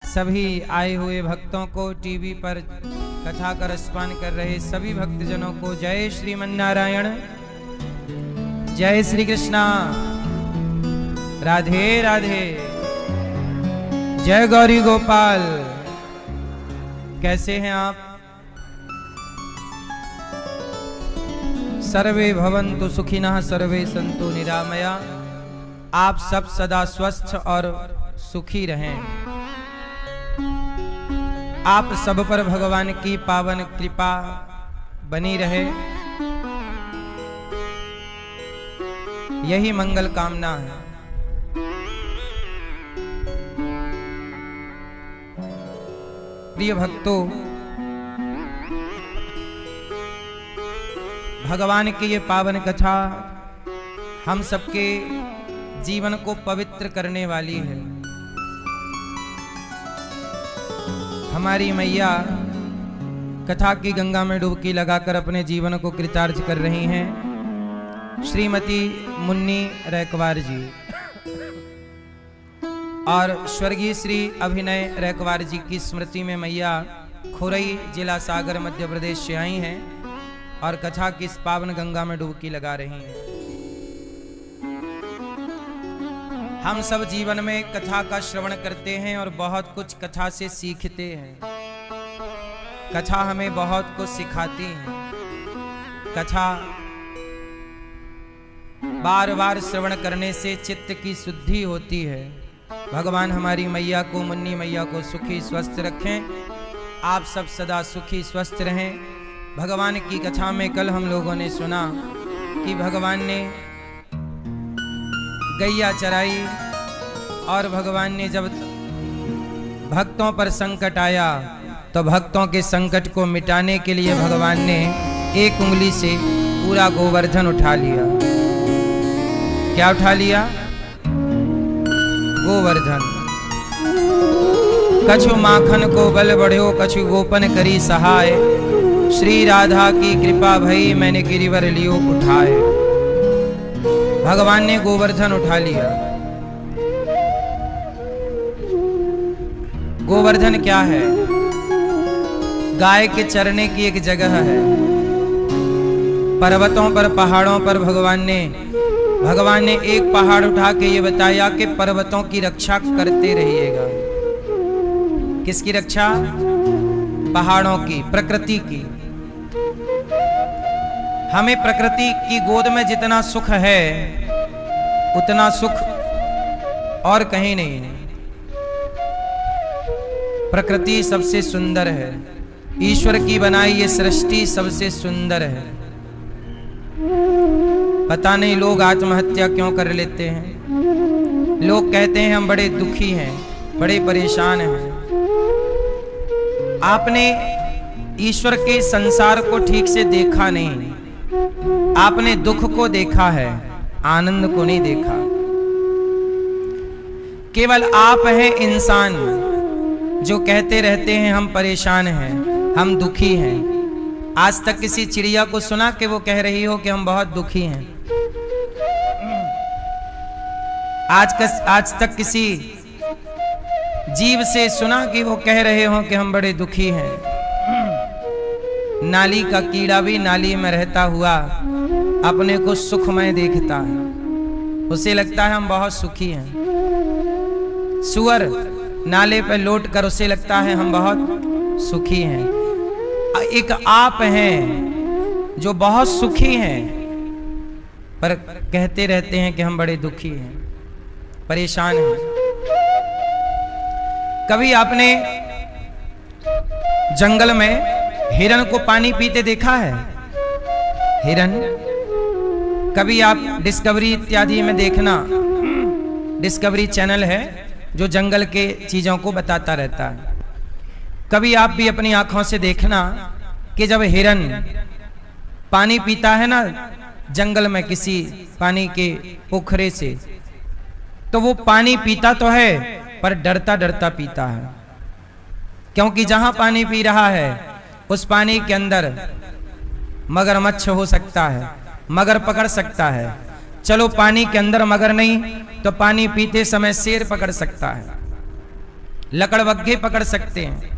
सभी आए हुए भक्तों को, टीवी पर कथा का रसपान कर रहे सभी भक्तजनों को जय श्रीमन नारायण, जय श्री कृष्णा, राधे राधे, जय गौरी गोपाल। कैसे हैं आप? सर्वे भवन्तु सुखिनः, सर्वे सन्तु निरामया। आप सब सदा स्वस्थ और सुखी रहें। आप सब पर भगवान की पावन कृपा बनी रहे, यही मंगल कामना है। प्रिय भक्तों, भगवान की ये पावन कथा हम सबके जीवन को पवित्र करने वाली है। हमारी मैया कथा की गंगा में डुबकी लगाकर अपने जीवन को कृतार्थ कर रही हैं। श्रीमती मुन्नी रैकवार जी और स्वर्गीय श्री अभिनय रैकवार जी की स्मृति में मैया खुरई जिला सागर मध्य प्रदेश से आई हैं और कथा की इस पावन गंगा में डुबकी लगा रही हैं। हम सब जीवन में कथा का श्रवण करते हैं और बहुत कुछ कथा से सीखते हैं। कथा हमें बहुत कुछ सिखाती है। कथा बार बार श्रवण करने से चित्त की शुद्धि होती है। भगवान हमारी मैया को, मुन्नी मैया को सुखी स्वस्थ रखें। आप सब सदा सुखी स्वस्थ रहें। भगवान की कथा में कल हम लोगों ने सुना कि भगवान ने गैया चराई और भगवान ने जब भक्तों पर संकट आया तो भक्तों के संकट को मिटाने के लिए भगवान ने एक उंगली से पूरा गोवर्धन उठा लिया। क्या उठा लिया? गोवर्धन। कछु माखन को बल बढ़ो, कछु गोपन करी सहाय, श्री राधा की कृपा भई मैंने गिरिवर लियो उठाए। भगवान ने गोवर्धन उठा लिया। गोवर्धन क्या है? गाय के चरने की एक जगह है। पर्वतों पर, पहाड़ों पर भगवान ने एक पहाड़ उठा के ये बताया कि पर्वतों की रक्षा करते रहिएगा। किसकी रक्षा? पहाड़ों की, प्रकृति की। हमें प्रकृति की गोद में जितना सुख है उतना सुख और कहीं नहीं है। प्रकृति सबसे सुंदर है। ईश्वर की बनाई ये सृष्टि सबसे सुंदर है। पता नहीं लोग आत्महत्या क्यों कर लेते हैं। लोग कहते हैं हम बड़े दुखी हैं, बड़े परेशान हैं। आपने ईश्वर के संसार को ठीक से देखा नहीं। आपने दुख को देखा है, आनंद को नहीं देखा। केवल आप हैं इंसान जो कहते रहते हैं हम परेशान हैं, हम दुखी हैं। आज तक किसी चिड़िया को सुना कि वो कह रही हो कि हम बहुत दुखी हैं? आज तक किसी जीव से सुना कि वो कह रहे हो कि हम बड़े दुखी हैं? नाली का कीड़ा भी नाली में रहता हुआ अपने को सुखमय देखता है, उसे लगता है हम बहुत सुखी हैं। सुअर नाले पर लौट कर उसे लगता है हम बहुत सुखी हैं। एक आप हैं जो बहुत सुखी हैं पर कहते रहते हैं कि हम बड़े दुखी हैं, परेशान हैं। कभी आपने जंगल में हिरन को पानी पीते देखा है? हिरन कभी आप डिस्कवरी इत्यादि में देखना, डिस्कवरी चैनल है जो जंगल के चीजों को बताता रहता है। कभी आप भी अपनी आंखों से देखना कि जब हिरन पानी पीता है ना जंगल में किसी पानी के पोखरे से, तो वो पानी पीता तो है पर डरता डरता पीता है। क्योंकि जहां पानी पी रहा है उस पानी के अंदर मगरमच्छ हो सकता है, मगर पकड़ सकता है। चलो पानी के अंदर मगर नहीं तो पानी पीते समय शेर पकड़ सकता है। लकड़बग्घे पकड़ सकते हैं,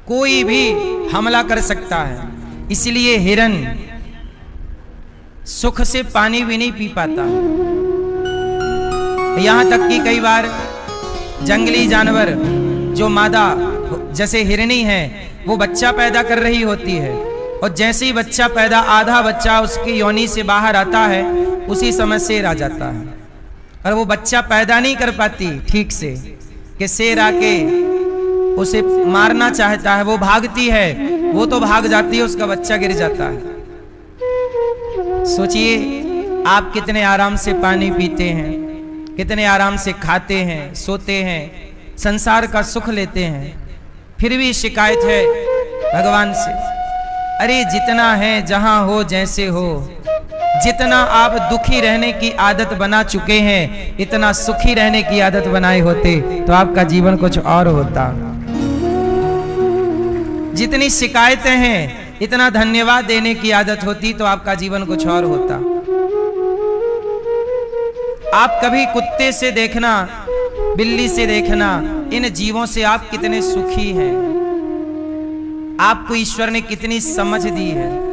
कोई भी हमला कर सकता है। इसलिए हिरन सुख से पानी भी नहीं पी पाता। यहां तक कि कई बार जंगली जानवर जो मादा जैसे हिरनी है वो बच्चा पैदा कर रही होती है, और जैसे ही बच्चा पैदा, आधा बच्चा उसकी योनि से बाहर आता है, उसी समय शेर आ जाता है, और वो बच्चा पैदा नहीं कर पाती ठीक से कि शेर आके उसे मारना चाहता है, वो भागती है, वो तो भाग जाती है, उसका बच्चा गिर जाता है। सोचिए आप कितने आराम से पानी पीते हैं, कितने आराम से खाते हैं, सोते हैं, संसार का सुख लेते हैं, फिर भी शिकायत है भगवान से। अरे जितना है जहां हो जैसे हो, जितना आप दुखी रहने की आदत बना चुके हैं, इतना सुखी रहने की आदत बनाए होते तो आपका जीवन कुछ और होता। जितनी शिकायतें हैं, इतना धन्यवाद देने की आदत होती तो आपका जीवन कुछ और होता। आप कभी कुत्ते से देखना, बिल्ली से देखना, इन जीवों से आप कितने सुखी हैं, आपको ईश्वर ने कितनी समझ दी है।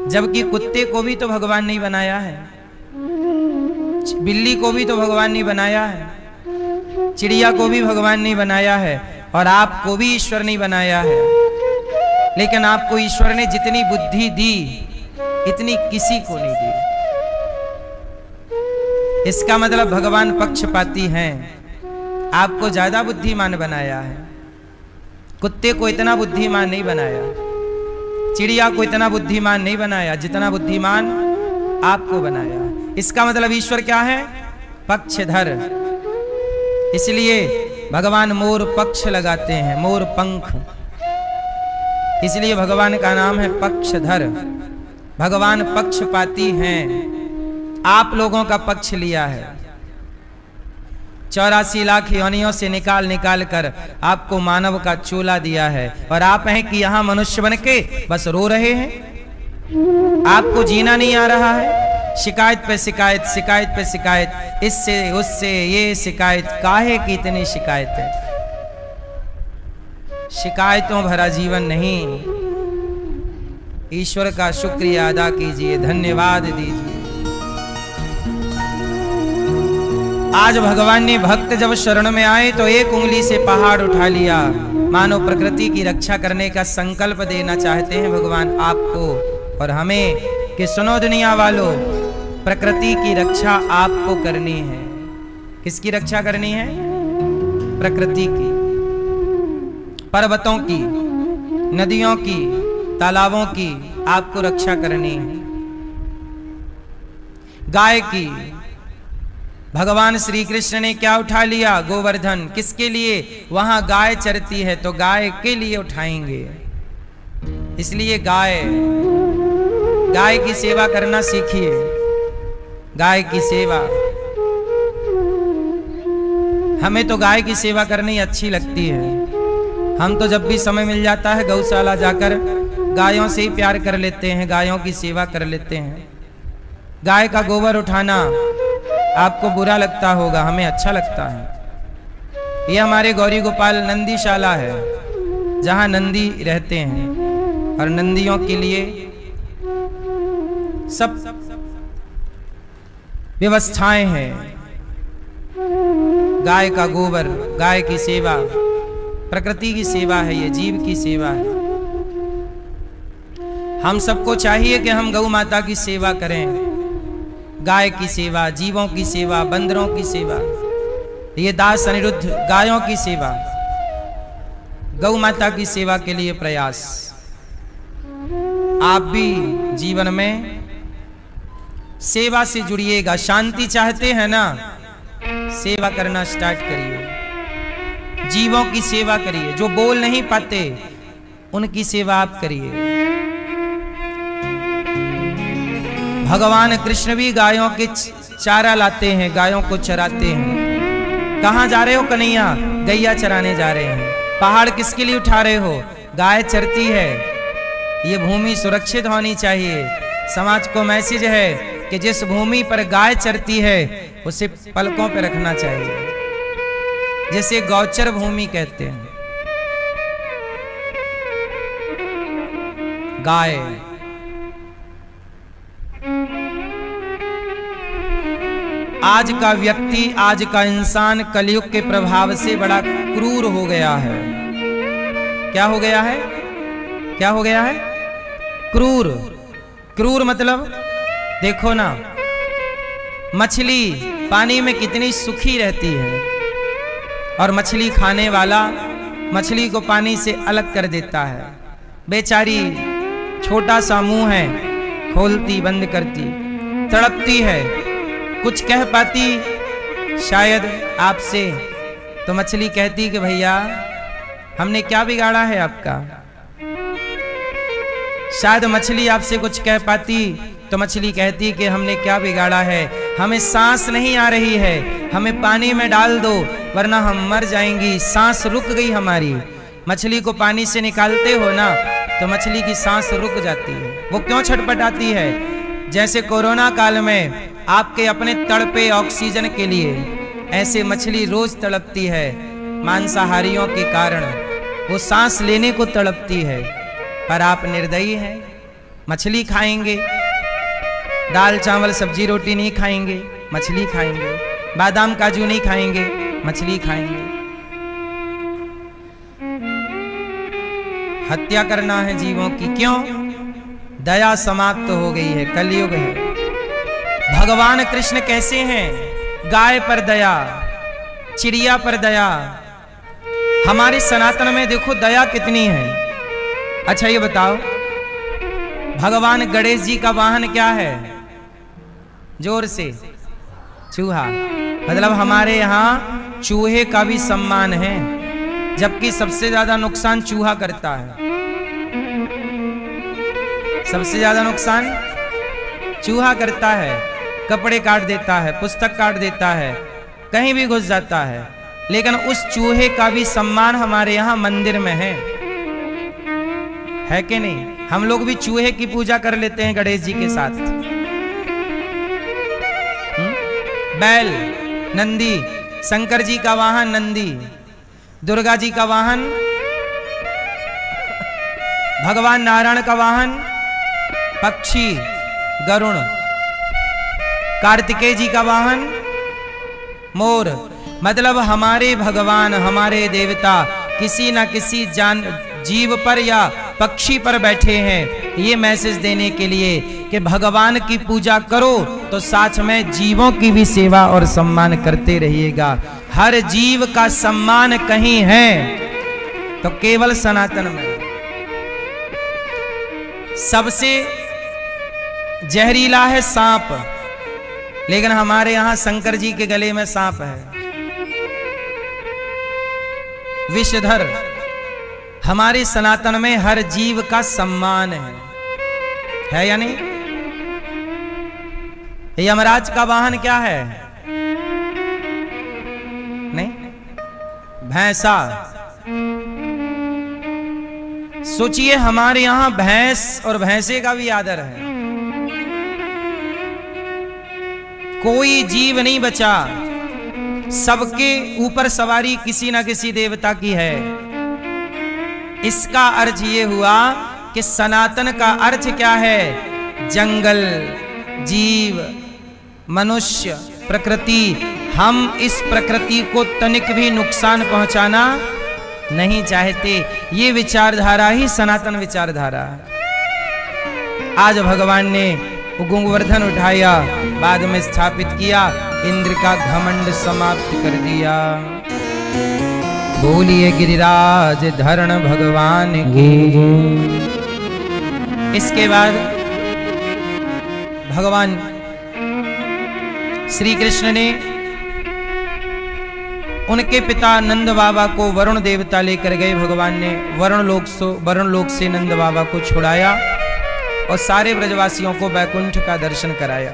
जबकि कुत्ते को भी तो भगवान ने बनाया है, बिल्ली को भी तो भगवान ने बनाया है, चिड़िया को भी भगवान ने बनाया है, और आपको भी ईश्वर ने बनाया है। लेकिन आपको ईश्वर ने जितनी बुद्धि दी, इतनी किसी को नहीं दी। इसका मतलब भगवान पक्षपाती हैं, आपको ज्यादा बुद्धिमान बनाया है। कुत्ते को इतना बुद्धिमान नहीं बनाया, चिड़िया को इतना बुद्धिमान नहीं बनाया जितना बुद्धिमान आपको बनाया। इसका मतलब ईश्वर क्या है? पक्षधर। इसलिए भगवान मोर पक्ष लगाते हैं, मोर पंख, इसलिए भगवान का नाम है पक्षधर। भगवान पक्षपाती हैं, आप लोगों का पक्ष लिया है। 84 लाख योनियों से निकाल निकाल कर आपको मानव का चोला दिया है, और आप हैं कि यहां मनुष्य बन के बस रो रहे हैं। आपको जीना नहीं आ रहा है, शिकायत पे शिकायत, शिकायत पे शिकायत, इससे उससे ये शिकायत, काहे की इतनी शिकायत है? शिकायतों भरा जीवन नहीं, ईश्वर का शुक्रिया अदा कीजिए, धन्यवाद दीजिए। आज भगवान ने भक्त जब शरण में आए तो एक उंगली से पहाड़ उठा लिया, मानो प्रकृति की रक्षा करने का संकल्प देना चाहते हैं भगवान आपको और हमें कि सुनो दुनिया वालों, प्रकृति की रक्षा आपको करनी है। किसकी रक्षा करनी है? प्रकृति की, पर्वतों की, नदियों की, तालाबों की आपको रक्षा करनी है। गाय की, भगवान श्री कृष्ण ने क्या उठा लिया? गोवर्धन। किसके लिए? वहां गाय चरती है तो गाय के लिए उठाएंगे। इसलिए गाय की सेवा करना सीखिए। गाय की सेवा, हमें तो गाय की सेवा करनी अच्छी लगती है। हम तो जब भी समय मिल जाता है गौशाला जाकर गायों से ही प्यार कर लेते हैं, गायों की सेवा कर लेते हैं। गाय का गोबर उठाना आपको बुरा लगता होगा, हमें अच्छा लगता है। ये हमारे गौरी गोपाल नंदीशाला है, जहां नंदी रहते हैं, और नंदियों के लिए सब व्यवस्थाएं हैं। गाय का गोबर, गाय की सेवा, प्रकृति की सेवा है, ये जीव की सेवा है। हम सबको चाहिए कि हम गौ माता की सेवा करें। गाय की सेवा, जीवों की सेवा, बंदरों की सेवा, ये दास अनिरुद्ध गायों की सेवा, गौ माता की सेवा के लिए प्रयास। आप भी जीवन में सेवा से जुड़िएगा। शांति चाहते हैं ना, सेवा करना स्टार्ट करिए। जीवों की सेवा करिए, जो बोल नहीं पाते उनकी सेवा आप करिए। भगवान कृष्ण भी गायों के चारा लाते हैं, गायों को चराते हैं। कहां जा रहे हो कन्हैया? गैया चराने जा रहे हैं। पहाड़ किसके लिए उठा रहे हो? गाय चरती है। ये भूमि सुरक्षित होनी चाहिए। समाज को मैसेज है कि जिस भूमि पर गाय चरती है उसे पलकों पर रखना चाहिए। जिसे गौचर भूमि कहते हैं। गाय आज का व्यक्ति, आज का इंसान कलयुग के प्रभाव से बड़ा क्रूर हो गया है। क्या हो गया है? क्या हो गया है? क्रूर। क्रूर मतलब देखो ना, मछली पानी में कितनी सुखी रहती है और मछली खाने वाला मछली को पानी से अलग कर देता है। बेचारी छोटा सा मुंह है, खोलती बंद करती, तड़पती है, कुछ कह पाती शायद आपसे, तो मछली कहती कि भैया हमने क्या बिगाड़ा है आपका। शायद मछली आपसे कुछ कह पाती तो मछली कहती कि हमने क्या बिगाड़ा है, हमें सांस नहीं आ रही है, हमें पानी में डाल दो वरना हम मर जाएंगी, सांस रुक गई हमारी। मछली को पानी से निकालते हो ना तो मछली की सांस रुक जाती है। वो क्यों छटपटाती है? जैसे कोरोना काल में आपके अपने तड़पे ऑक्सीजन के लिए, ऐसे मछली रोज तड़पती है मांसाहारियों के कारण, वो सांस लेने को तड़पती है। पर आप निर्दयी हैं, मछली खाएंगे, दाल चावल सब्जी रोटी नहीं खाएंगे, मछली खाएंगे, बादाम काजू नहीं खाएंगे, मछली खाएंगे। हत्या करना है जीवों की, क्यों? दया समाप्त हो गई है, कलयुग है। भगवान कृष्ण कैसे हैं? गाय पर दया, चिड़िया पर दया। हमारे सनातन में देखो दया कितनी है। अच्छा ये बताओ, भगवान गणेश जी का वाहन क्या है? जोर से, चूहा। मतलब हमारे यहाँ चूहे का भी सम्मान है, जबकि सबसे ज्यादा नुकसान चूहा करता है। सबसे ज्यादा नुकसान चूहा करता है। कपड़े काट देता है, पुस्तक काट देता है, कहीं भी घुस जाता है। लेकिन उस चूहे का भी सम्मान हमारे यहाँ मंदिर में है कि नहीं? हम लोग भी चूहे की पूजा कर लेते हैं गणेश जी के साथ। बैल, नंदी, शंकर जी का वाहन नंदी, दुर्गा जी का वाहन, भगवान नारायण का वाहन पक्षी गरुण, कार्तिकेय जी का वाहन मोर। मतलब हमारे भगवान, हमारे देवता किसी न किसी जीव पर या पक्षी पर बैठे हैं, ये मैसेज देने के लिए कि भगवान की पूजा करो तो साथ में जीवों की भी सेवा और सम्मान करते रहिएगा। हर जीव का सम्मान कहीं है तो केवल सनातन में। सबसे जहरीला है सांप, लेकिन हमारे यहां शंकर जी के गले में सांप है, विषधर। हमारे सनातन में हर जीव का सम्मान है या नहीं? यमराज का वाहन क्या है? नहीं, भैंसा। सोचिए हमारे यहां भैंस और भैंसे का भी आदर है। कोई जीव नहीं बचा, सबके ऊपर सवारी किसी ना किसी देवता की है। इसका अर्थ ये हुआ कि सनातन का अर्थ क्या है? जंगल, जीव, मनुष्य, प्रकृति। हम इस प्रकृति को तनिक भी नुकसान पहुंचाना नहीं चाहते। ये विचारधारा ही सनातन विचारधारा है। आज भगवान ने गोवर्धन उठाया, बाद में स्थापित किया, इंद्र का घमंड समाप्त कर दिया। बोलिए गिरिराज धरण भगवान की। इसके बाद भगवान श्री कृष्ण ने उनके पिता नंद बाबा को वरुण देवता लेकर गए। भगवान ने वरुण लोक से नंद बाबा को छुड़ाया और सारे ब्रजवासियों को वैकुंठ का दर्शन कराया।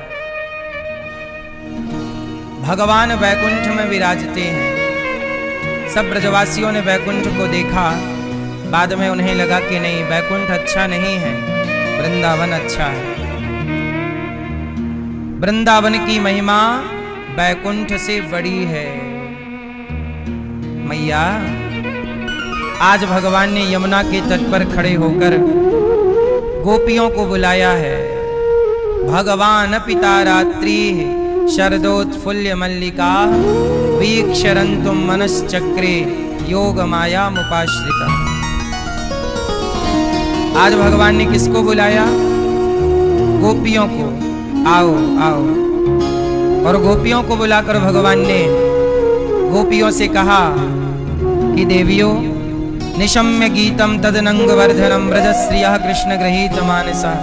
भगवान वैकुंठ में विराजते हैं। सब ब्रजवासियों ने वैकुंठ को देखा। बाद में उन्हें लगा कि नहीं, वैकुंठ अच्छा नहीं है, वृंदावन अच्छा है। वृंदावन की महिमा वैकुंठ से बड़ी है। मैया आज भगवान ने यमुना के तट पर खड़े होकर गोपियों को बुलाया है। भगवान पिता रात्रि शरदोत्फुल्य मल्लिका वीक्षरन्तुम मनश्चक्रे योग माया मुपाश्रिता। आज भगवान ने किसको बुलाया? गोपियों को। आओ आओ। और गोपियों को बुलाकर भगवान ने गोपियों से कहा कि देवियों निशम्य गीतम तदनंग वर्धनम ब्रजश्रियः कृष्ण गृहीत मानसा।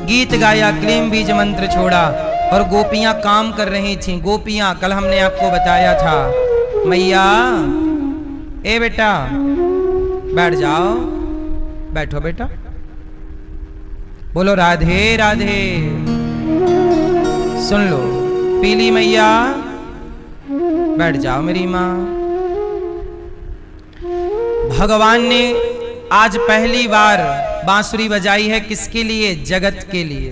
गीत गाया, क्लीम बीज मंत्र छोड़ा और गोपियां काम कर रही थीं। गोपियां, कल हमने आपको बताया था, मैया ए बेटा बैठ जाओ, बैठो बेटा, बोलो राधे राधे। सुन लो, पीली मैया बैठ जाओ मेरी माँ। भगवान ने आज पहली बार बांसुरी बजाई है। किसके लिए? जगत के लिए।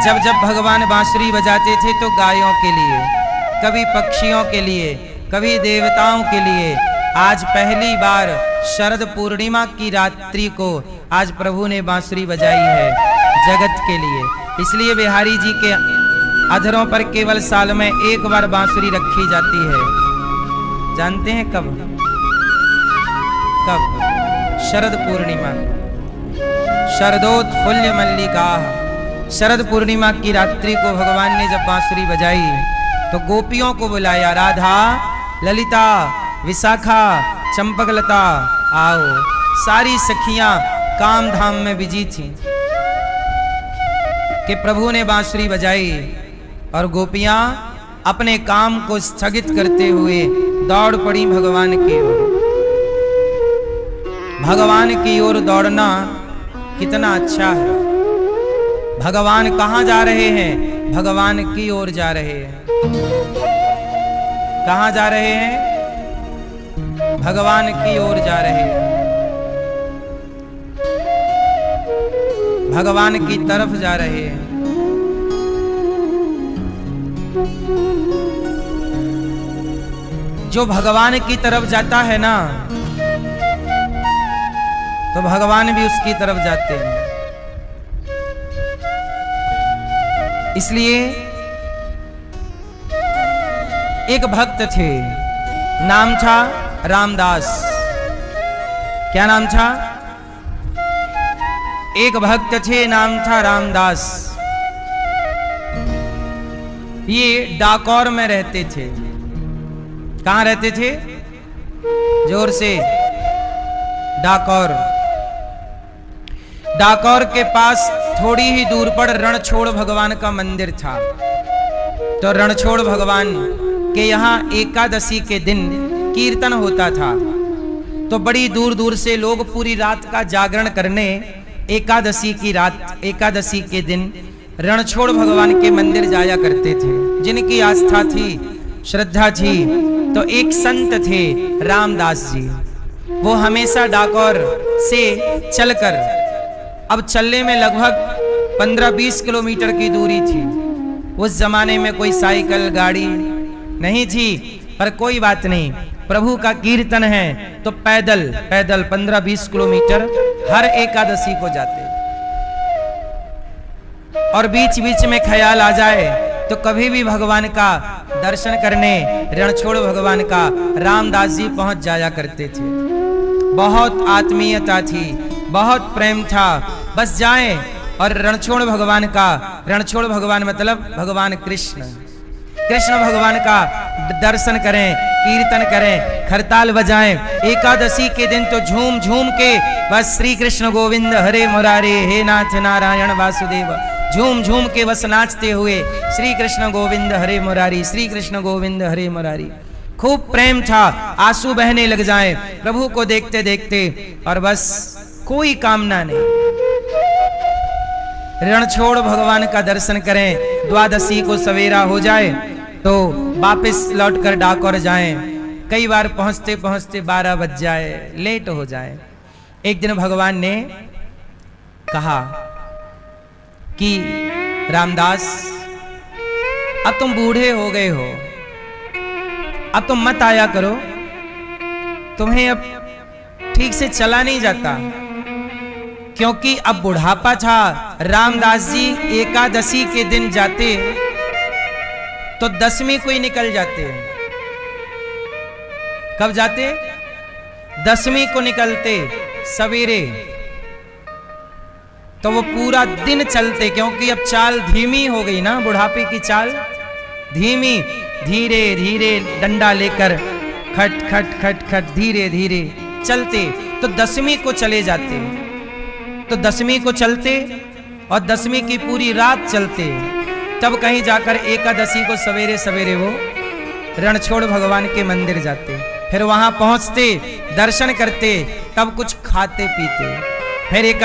जब जब भगवान बांसुरी बजाते थे तो गायों के लिए, कभी पक्षियों के लिए, कभी देवताओं के लिए। आज पहली बार शरद पूर्णिमा की रात्रि को आज प्रभु ने बांसुरी बजाई है जगत के लिए। इसलिए बिहारी जी के अधरों पर केवल साल में एक बार बांसुरी रखी जाती है। जानते हैं कब? कब? शरद पूर्णिमा, शरदोत्फुल्य मल्लिका। शरद पूर्णिमा की रात्रि को भगवान ने जब बांसुरी बजाई तो गोपियों को बुलाया, राधा, ललिता, विशाखा, चंपकलता, आओ। सारी सखियां काम धाम में बिजी थीं कि प्रभु ने बांसुरी बजाई और गोपियां अपने काम को स्थगित करते हुए दौड़ पड़ी भगवान की ओर। भगवान की ओर दौड़ना कितना अच्छा है। भगवान कहाँ जा रहे हैं? भगवान की ओर जा रहे हैं। कहाँ जा रहे हैं? भगवान की ओर जा रहे हैं, भगवान की तरफ जा रहे हैं। जो भगवान की तरफ जाता है ना तो भगवान भी उसकी तरफ जाते हैं। इसलिए एक भक्त थे, नाम था रामदास। क्या नाम था? एक भक्त थे, नाम था रामदास। ये डाकोर में रहते थे। कहां रहते थे? जोर से, डाकोर। डाकोर के पास थोड़ी ही दूर पर रणछोड़ भगवान का मंदिर था। तो रणछोड़ भगवान के यहाँ एकादशी के दिन कीर्तन होता था। तो बड़ी दूर दूर से लोग पूरी रात का जागरण करने एकादशी की रात, एकादशी के दिन रणछोड़ भगवान के मंदिर जाया करते थे। जिनकी आस्था थी, श्रद्धा थी। तो एक संत थे रामदास जी, वो हमेशा डाकोर से चलकर, अब चलने में लगभग 15-20 किलोमीटर की दूरी थी। उस जमाने में कोई साइकिल गाड़ी नहीं थी, पर कोई बात नहीं, प्रभु का कीर्तन है तो पैदल पैदल 15-20 किलोमीटर हर एकादशी को जाते। और बीच बीच में ख्याल आ जाए तो कभी भी भगवान का दर्शन करने रणछोड़ भगवान का रामदास जी पहुंच जाया करते थे। बहुत आत्मीयता थी, बहुत प्रेम था। बस जाएं और रणछोड़ भगवान का, रणछोड़ भगवान मतलब भगवान कृष्ण, कृष्ण भगवान का दर्शन करें, कीर्तन करें, खरताल बजाएं। एकादशी के दिन तो झूम झूम के बस श्री कृष्ण गोविंद हरे मुरारे, हे नाथ नारायण वासुदेव, झूम झूम के बस नाचते हुए श्री कृष्ण गोविंद हरे मुरारी, श्री कृष्ण गोविंद हरे मुरारी। खूब प्रेम था, आंसू बहने लग जाएं प्रभु को देखते देखते, और बस कोई कामना नहीं, रणछोड़ भगवान का दर्शन करें। द्वादशी को सवेरा हो जाए तो वापस लौटकर डाकोर जाएं। कई बार पहुंचते पहुंचते 12 बज जाए, लेट हो जाए। एक दिन भगवान ने कहा कि रामदास, अब तुम बूढ़े हो गए हो, अब तुम मत आया करो, तुम्हें अब ठीक से चला नहीं जाता, क्योंकि अब बुढ़ापा था। रामदास जी एकादशी के दिन जाते तो 10वीं को ही निकल जाते। कब जाते? 10वीं को निकलते सवेरे, तो वो पूरा दिन चलते, क्योंकि अब चाल धीमी हो गई ना, बुढ़ापे की चाल धीमी। धीरे धीरे डंडा लेकर खट खट खट खट धीरे धीरे चलते, तो 10वीं को चले जाते। तो 10वीं को चलते और 10वीं की पूरी रात चलते, तब कहीं जाकर एकादशी को सवेरे सवेरे वो रणछोड़ भगवान के मंदिर जाते। फिर वहां पहुंचते, दर्शन करते, तब कुछ खाते पीते, फिर एक